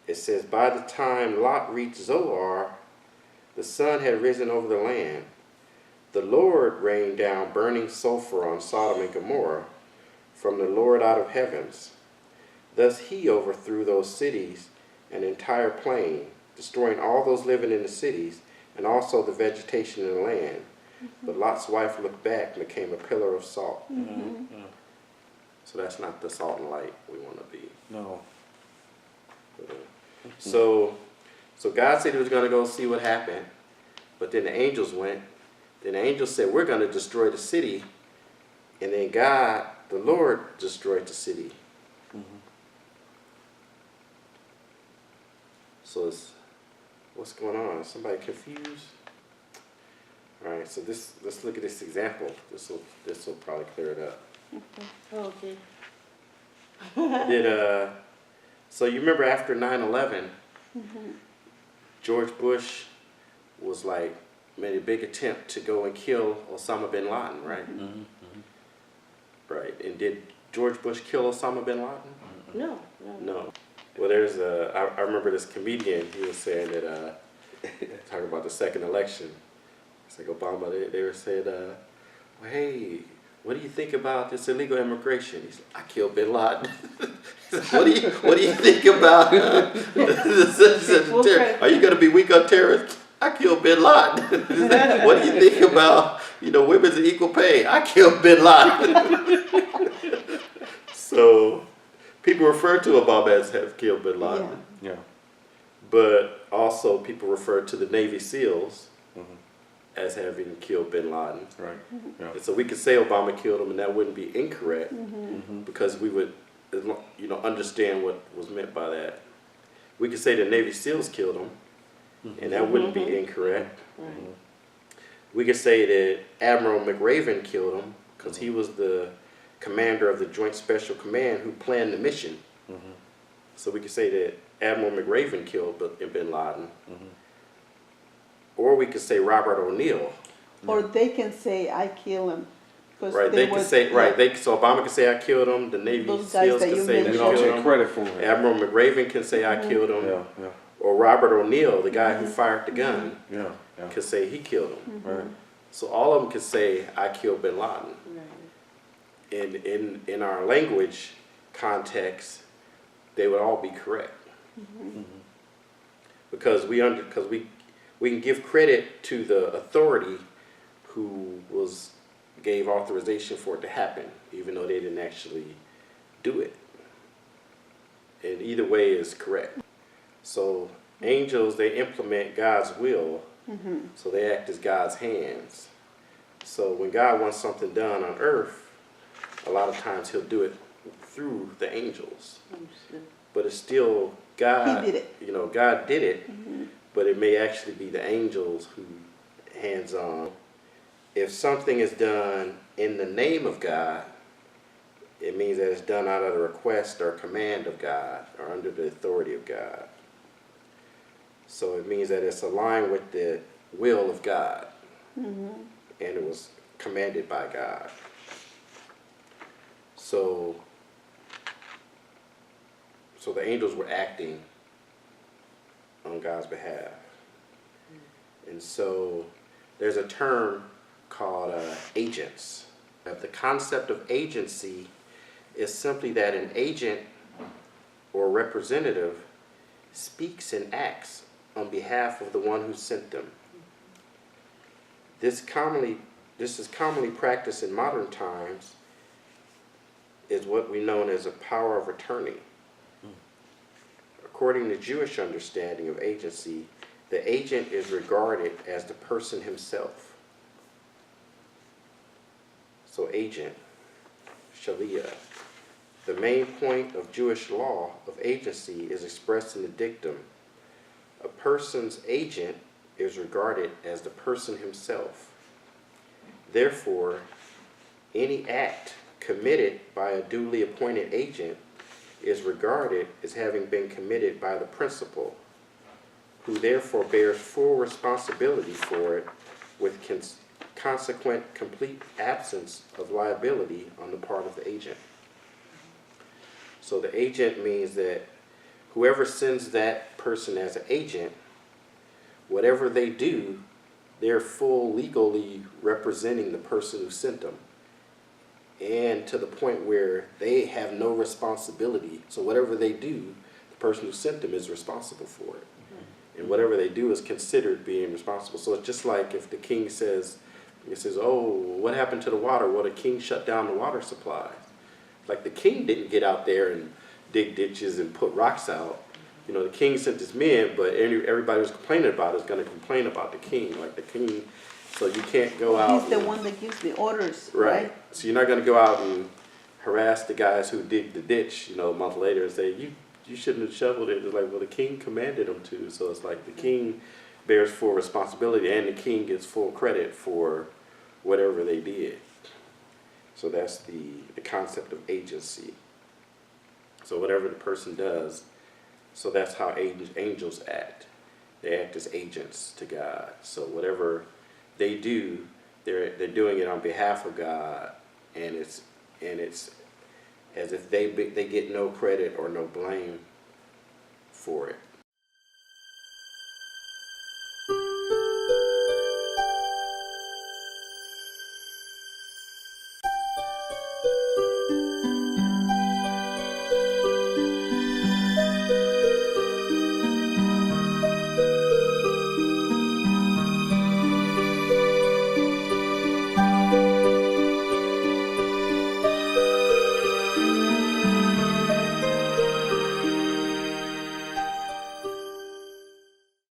it says, by the time Lot reached Zoar, the sun had risen over the land. The Lord rained down burning sulfur on Sodom and Gomorrah from the Lord out of heavens. Thus he overthrew those cities, an entire plain, destroying all those living in the cities, and also the vegetation in the land. But Lot's wife looked back and became a pillar of salt. So that's not the salt and light we want to be. No. So God said he was going to go see what happened, but then the angels went. Then the angels said, we're going to destroy the city. And then God, the Lord, destroyed the city. So what's going on? Is somebody confused? All right, so let's look at this example. This will probably clear it up. Okay. So you remember after 9/11, George Bush was like, made a big attempt to go and kill Osama bin Laden, right? Right. And did George Bush kill Osama bin Laden? No. Well, I remember this comedian, he was saying that, talking about the second election. It's like Obama, they were saying, well, hey, what do you think about this illegal immigration? He said, I killed bin Laden. What do you think about are you going to be weak on terrorists? I killed bin Laden. What do you think about, women's equal pay? I killed bin Laden. So people refer to Obama as have killed bin Laden. Yeah. But also people refer to the Navy SEALs as having killed bin Laden. Right. Yeah. And so we could say Obama killed him and that wouldn't be incorrect because we would understand what was meant by that. We could say the Navy SEALs killed him and that wouldn't be incorrect. We could say that Admiral McRaven killed him because he was the commander of the Joint Special Command who planned the mission. So we could say that Admiral McRaven killed bin Laden. Or we could say Robert O'Neill. Or they can say, I kill him. Right, they can say, so Obama can say I killed him, the Navy SEALs can say They we don't killed take him. credit for it. Admiral McRaven can say I killed him. Yeah. Or Robert O'Neill, the guy who fired the gun, Yeah. can say he killed him. Right. So all of them can say I killed bin Laden. In our language context, they would all be correct. Because we can give credit to the authority who gave authorization for it to happen, even though they didn't actually do it. And either way is correct. So angels, they implement God's will, so they act as God's hands. So when God wants something done on earth, a lot of times he'll do it through the angels. But it's still God. He did it. God did it, but it may actually be the angels who hands-on. If something is done in the name of God, it means that it's done out of the request or command of God or under the authority of God. So it means that it's aligned with the will of God, and it was commanded by God. So the angels were acting on God's behalf. And so there's a term called agents. The concept of agency is simply that an agent or representative speaks and acts on behalf of the one who sent them. This is commonly practiced in modern times, is what we know as a power of attorney. According to Jewish understanding of agency, the agent is regarded as the person himself. So agent, shaliach. The main point of Jewish law of agency is expressed in the dictum. A person's agent is regarded as the person himself. Therefore, any act committed by a duly appointed agent is regarded as having been committed by the principal, who therefore bears full responsibility for it with consequent complete absence of liability on the part of the agent. So the agent means that whoever sends that person as an agent, whatever they do, they're full legally representing the person who sent them. And to the point where they have no responsibility. So whatever they do, the person who sent them is responsible for it. And whatever they do is considered being responsible. So it's just like if the king says, oh, what happened to the water? Well, the king shut down the water supply. Like the king didn't get out there and dig ditches and put rocks out. You know, the king sent his men, but everybody who's complaining about it is going to complain about the king. Like the king, so you can't go out. He's the one that gives the orders, Right. right? So you're not going to go out and harass the guys who dig the ditch, you know, a month later and say, you shouldn't have shoveled it. It's like, well, the king commanded them to. So it's like the king bears full responsibility and the king gets full credit for whatever they did. So that's the concept of agency. So whatever the person does, so that's how angels act. They act as agents to God. So whatever they do, they're doing it on behalf of God, and it's as if they get no credit or no blame for it.